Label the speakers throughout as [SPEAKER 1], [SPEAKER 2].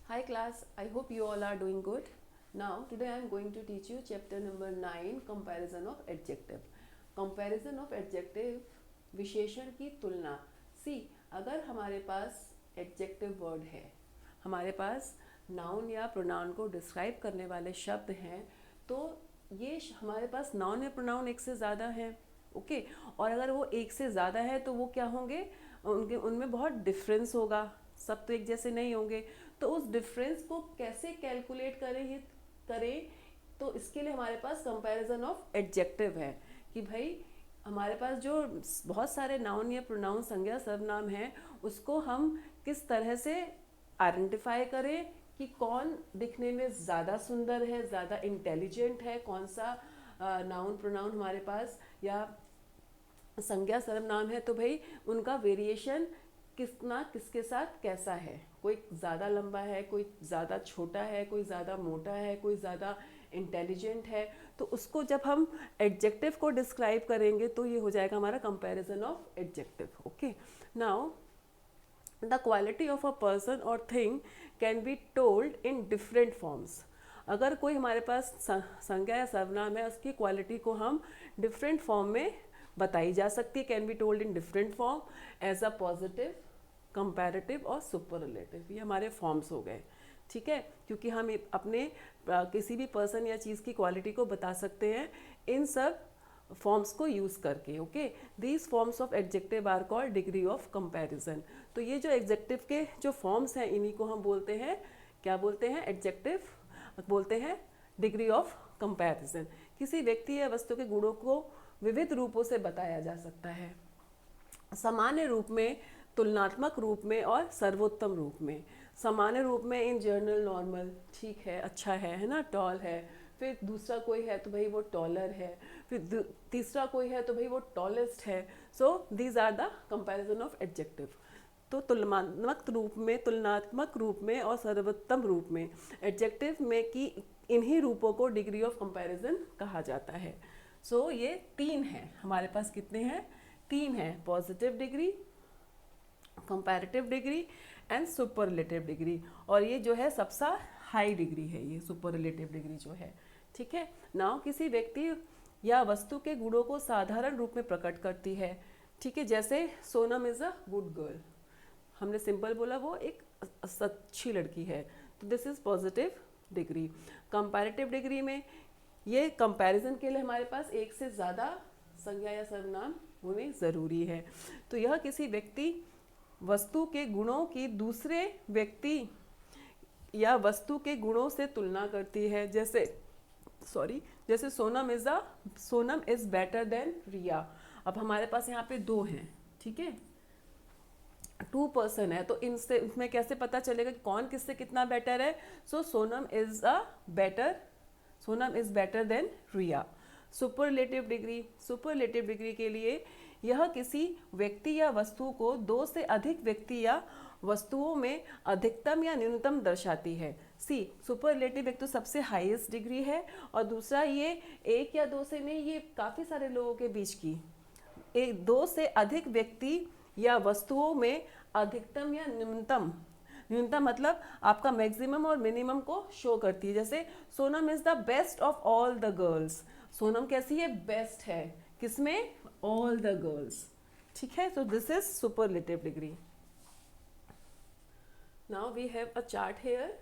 [SPEAKER 1] Hi class, I hope you all are doing good. Now today I am going to teach you chapter number 9 comparison of adjective. Comparison of adjective विशेषण की तुलना. See, अगर हमारे पास adjective word है, हमारे पास noun या pronoun को describe करने वाले शब्द हैं, तो ये हमारे पास noun या pronoun एक से ज़्यादा हैं, ओके और अगर वो एक से ज़्यादा है तो वो क्या होंगे, उनके उनमें बहुत डिफरेंस होगा, सब तो एक जैसे नहीं होंगे. तो उस डिफरेंस को कैसे कैलकुलेट करें, तो इसके लिए हमारे पास कंपैरिजन ऑफ एडजेक्टिव है कि भाई हमारे पास जो बहुत सारे नाउन या प्रोनाउन संज्ञा सर्वनाम हैं उसको हम किस तरह से आइडेंटिफाई करें कि कौन दिखने में ज़्यादा सुंदर है, ज़्यादा इंटेलिजेंट है, कौन सा नाउन प्रोनाउन हमारे पास या संज्ञा सर्वनाम है, तो भाई उनका वेरिएशन कितना किसके साथ कैसा है, कोई ज़्यादा लंबा है, कोई ज़्यादा छोटा है, कोई ज़्यादा मोटा है, कोई ज़्यादा इंटेलिजेंट है. तो उसको जब हम एडजेक्टिव को डिस्क्राइब करेंगे तो ये हो जाएगा हमारा comparison of adjective. Okay, now the quality of a person और thing can be told in different forms. अगर कोई हमारे पास संज्ञा या सर्वनाम है उसकी क्वालिटी को हम डिफरेंट फॉर्म में बताई जा सकती है. Can be told in different form as a positive, comparative और सुपरलेटिव. ये हमारे फॉर्म्स हो गए, ठीक है, क्योंकि हम अपने किसी भी पर्सन या चीज़ की क्वालिटी को बता सकते हैं इन सब फॉर्म्स को यूज़ करके. Okay, these forms of adjective are called degree of comparison. तो ये जो एडजेक्टिव के जो फॉर्म्स हैं इन्हीं को हम बोलते हैं, क्या बोलते हैं, एडजेक्टिव बोलते हैं डिग्री ऑफ कंपैरिजन. किसी व्यक्ति या वस्तु के गुणों को विविध रूपों से बताया जा सकता है, सामान्य रूप में, तुलनात्मक रूप में और सर्वोत्तम रूप में. सामान्य रूप में इन जनरल, नॉर्मल, ठीक है, अच्छा है ना, टॉल है. फिर दूसरा कोई है तो भाई वो टॉलर है. फिर तीसरा कोई है तो भाई वो टॉलेस्ट है. So these are the comparison of adjective. तो तुलनात्मक रूप में और सर्वोत्तम रूप में एडजेक्टिव में की इन्हीं रूपों को डिग्री ऑफ कंपैरिजन कहा जाता है. सो ये तीन हैं हमारे पास. कितने हैं? तीन हैं. Positive degree, comparative degree and superlative degree. और ये जो है सबसे हाई डिग्री है, ये सुपरलेटिव डिग्री जो है, ठीक है. नाउ किसी व्यक्ति या वस्तु के गुणों को साधारण रूप में प्रकट करती है, ठीक है. जैसे Sonam is a good girl, हमने सिंपल बोला वो एक अच्छी लड़की है, तो this is positive degree. Comparative degree में ये कंपैरिजन के लिए हमारे पास एक से ज़्यादा संज्ञा या सर्वनाम होने ज़रूरी है. तो यह किसी व्यक्ति वस्तु के गुणों की दूसरे व्यक्ति या वस्तु के गुणों से तुलना करती है. जैसे सोनम इज़ बेटर देन रिया. अब हमारे पास यहाँ पे दो हैं, ठीक है, टू पर्सन है, तो इनसे इसमें कैसे पता चलेगा कि कौन किससे कितना बेटर है. So Sonam is better than Riya. Superlative degree के लिए यह किसी व्यक्ति या वस्तु को दो से अधिक व्यक्ति या वस्तुओं में अधिकतम या न्यूनतम दर्शाती है. सी, सुपरलेटिव एक तो सबसे हाईएस्ट डिग्री है और दूसरा ये एक या दो से नहीं, ये काफ़ी सारे लोगों के बीच की, एक दो से अधिक व्यक्ति या वस्तुओं में अधिकतम या न्यूनतम मतलब आपका मैक्सिमम और मिनिमम को शो करती है. जैसे Sonam is the best of all the girls. Sonam कैसी है? बेस्ट है. किसमें? ऑल द गर्ल्स, ठीक है. तो this is superlative degree. Now we have a chart here.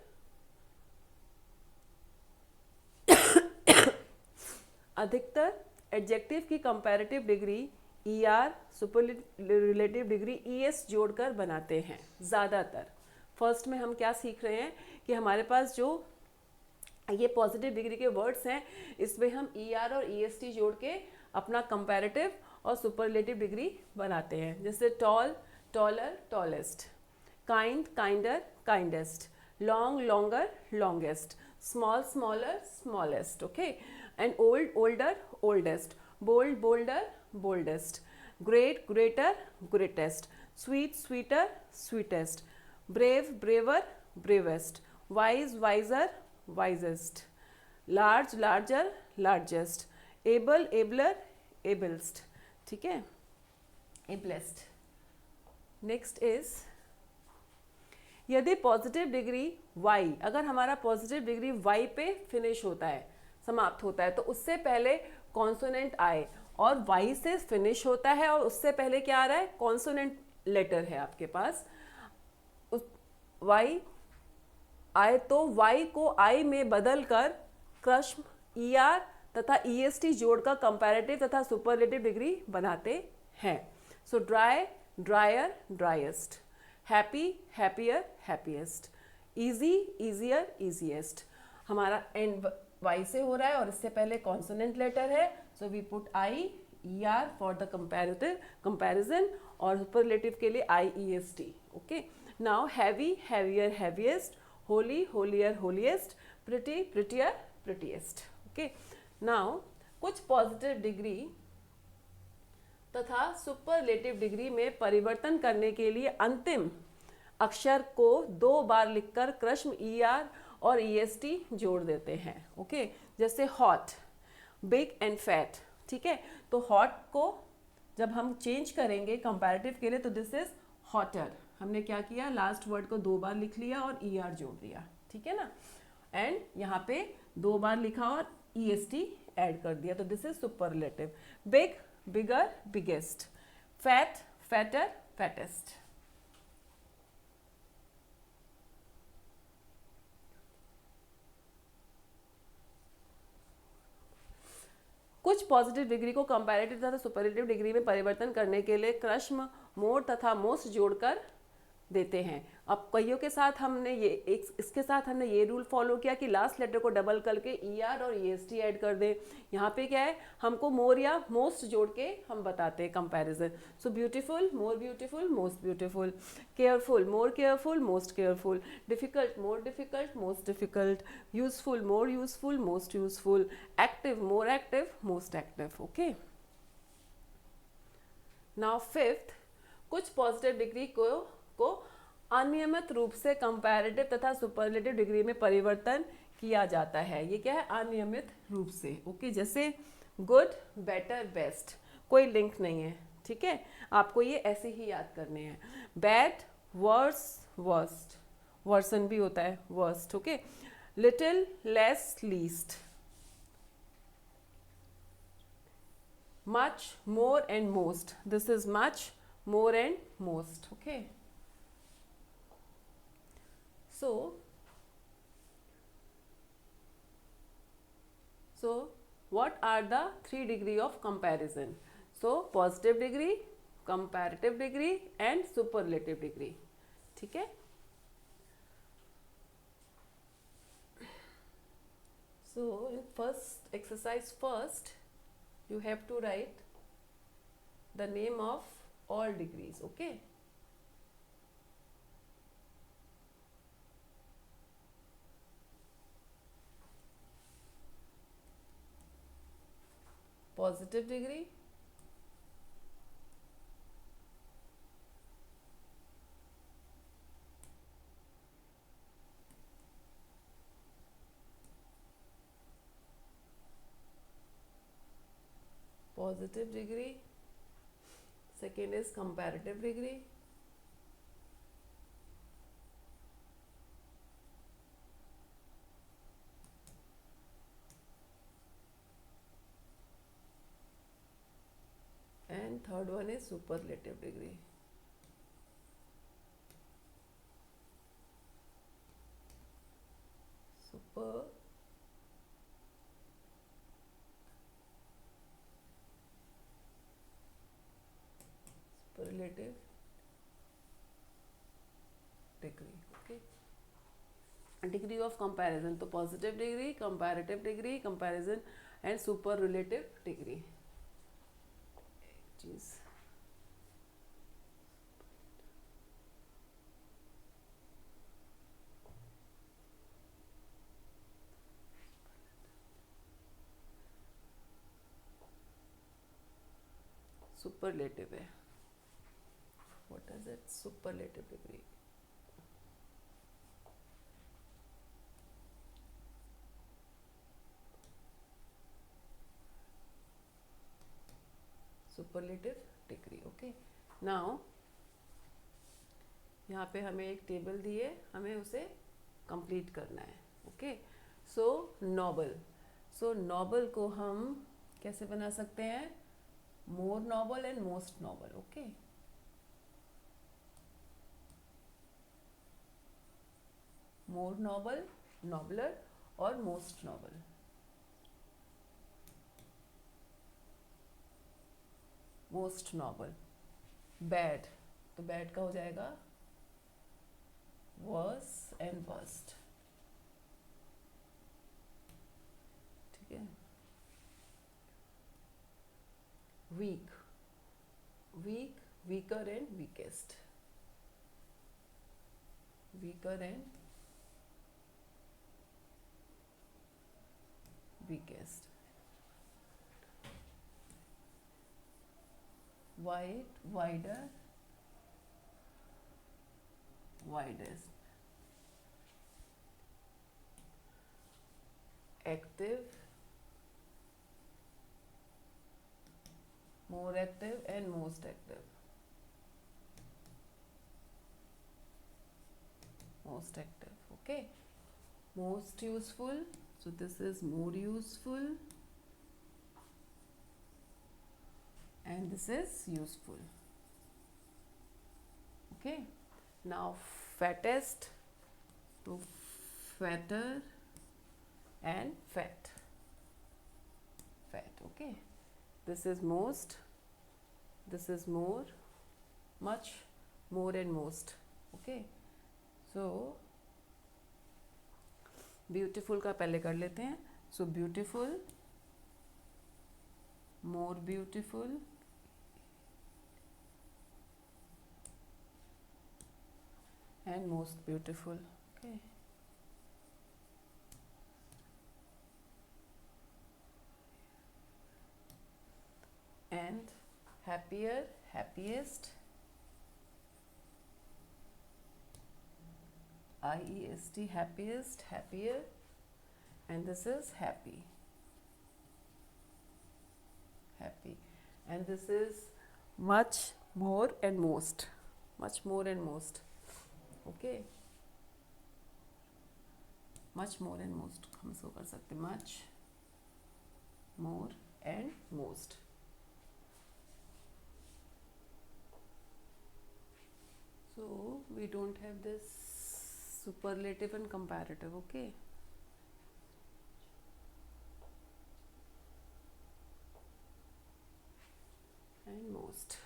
[SPEAKER 1] अधिकतर एडजेक्टिव की comparative degree ER, superlative degree ES जोड़कर बनाते हैं ज़्यादातर. फर्स्ट में हम क्या सीख रहे हैं कि हमारे पास जो ये पॉजिटिव डिग्री के वर्ड्स हैं इसमें हम ER और EST जोड़ के अपना कंपैरेटिव और सुपरलेटिव डिग्री बनाते हैं. जैसे tall, taller, tallest. Kind, kinder, kindest. Long, longer, longest. Small, smaller, smallest. Okay. And old, older, oldest. Bold, bolder, boldest. Great, greater, greatest. Sweet, sweeter, sweetest. Brave, braver, bravest. Wise, wiser, wisest. Large, larger, largest. Able, abler, ablest. ठीक है, ablest. Next is यदि positive degree y, अगर हमारा positive degree y पे finish होता है, समाप्त होता है, तो उससे पहले कॉन्सोनेंट आए, और y से फिनिश होता है और उससे पहले क्या आ रहा है, कॉन्सोनेंट लेटर है आपके पास, उस y आए तो y को I में बदल कर क्रश्म ER तथा EST जोड़कर कंपैरेटिव तथा सुपरलेटिव डिग्री बनाते हैं। सो dry, dryer, driest, happy, happier, happiest, easy, easier, easiest. हमारा एंड y से हो रहा है और इससे पहले कॉन्सोनेंट लेटर है, so we put I ER for the comparative comparison, और सुपरलेटिव के लिए IEST। Okay, now heavy, heavier, heaviest, holy, holier, holiest, pretty, prettier, prettiest. Okay, now कुछ पॉजिटिव डिग्री तथा सुपरलेटिव डिग्री में परिवर्तन करने के लिए अंतिम अक्षर को 2 बार लिखकर क्रश्म ER और EST जोड़ देते हैं। ओके, जैसे हॉट, बिग एंड फैट। ठीक है, तो हॉट को जब हम चेंज करेंगे कंपैरेटिव के लिए, तो दिस इज हॉटर। हमने क्या किया, लास्ट वर्ड को 2 बार लिख लिया और ER जोड़ दिया। ठीक है ना, एंड यहाँ पे 2 बार लिखा और EST ऐड कर दिया, तो this is superlative. Big, bigger, biggest, fat, fatter, fattest. कुछ पॉजिटिव डिग्री को कंपैरेटिव तथा सुपरलेटिव डिग्री में परिवर्तन करने के लिए क्रश्म, मोर तथा मोस्ट जोड़कर देते हैं। अब कईयों के साथ हमने इसके साथ हमने ये रूल फॉलो किया कि लास्ट लेटर को डबल करके ER और EST ऐड कर दें। यहाँ पे क्या है, हमको मोर या मोस्ट जोड़ के हम बताते हैं comparison. So beautiful, more beautiful, most beautiful, careful, more careful, most careful, difficult, more difficult, most difficult, useful, more useful, most useful, active, more active, most active. Okay, now fifth, कुछ positive degree को अनियमित रूप से comparative तथा superlative degree में परिवर्तन किया जाता है। ये क्या है, अनियमित रूप से। ओके, जैसे गुड, बेटर, बेस्ट, कोई लिंक नहीं है। ठीक है, आपको ये ऐसे ही याद करने हैं। बैड, वर्स, वर्स्ट, वर्सन भी होता है, worst. Okay, little, less, least, much, more and most. This is much, more and most. Okay, so what are the 3 degree of comparison? So positive degree, comparative degree and superlative degree. ठीक है, so in first exercise, first you have to write the name of all degrees. Okay, positive degree, positive degree, second is comparative degree, and third one is superlative degree. Superlative degree. Okay, degree of comparison, तो positive degree, comparative degree, comparison and superlative degree. चीज superlative है. What is it? Superlative degree. Superlative degree. Okay, now यहाँ पे हमें एक table दिए, हमें उसे कंप्लीट करना है. Okay, so noble. So noble को हम कैसे बना सकते हैं? More noble and most noble. Okay, more noble, nobler और most noble. Most noble. Bad, तो बैड का हो जाएगा वर्स एंड वर्स्ट. ठीक है. Weak, weak, weaker and weakest. Weaker and weakest. Wide, wider, widest. Active, more active and most active. Most active. Okay, most useful, so this is more useful and this is useful. Okay, now fattest, so fatter and fat. Fat. Okay, this is most, this is more, much, more and most. Okay, so beautiful का पहले कर लेते हैं. So beautiful, more beautiful, and most beautiful. Okay, and happier, happiest, IEST, happiest, happier, and this is happy, happy, and this is much, more and most, much, more and most. Okay, much, more and most हम इसको कर सकते हैं, much, more and most. So we don't have this superlative and comparative. Okay, and most.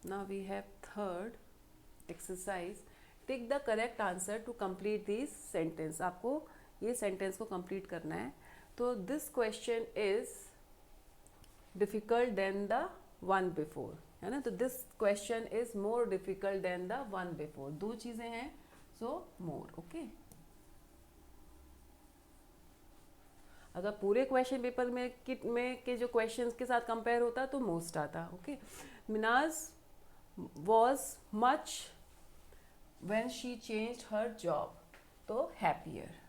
[SPEAKER 1] Now we have third exercise. Take the correct answer to complete this sentence. आपको ये sentence को complete करना है. तो this question is difficult than the one before, है ना. तो this question is more difficult than the one before. दो चीज़ें हैं, so more. Okay, अगर पूरे क्वेश्चन पेपर में के जो क्वेश्चंस के साथ कंपेयर होता तो मोस्ट आता. Okay, Minaj was much when she changed her job, तो happier.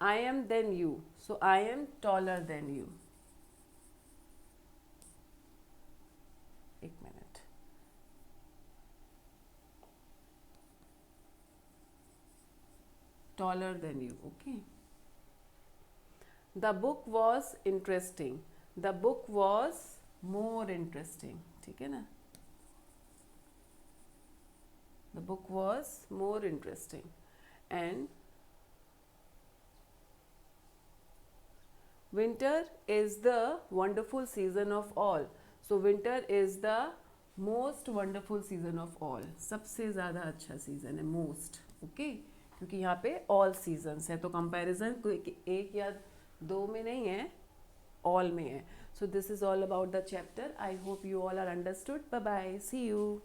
[SPEAKER 1] I am than you, so I am taller than you. एक minute. Taller than you. Okay. The book was interesting. The book was more interesting. ठीक है ना. The book was more interesting. And winter is the wonderful season of all. So winter is the most wonderful season of all. सबसे ज़्यादा अच्छा season है most. Okay, क्योंकि यहाँ पे all seasons है, तो comparison एक या दो में नहीं है, all में है. So this is all about the chapter. I hope you all are understood. Bye bye. See you.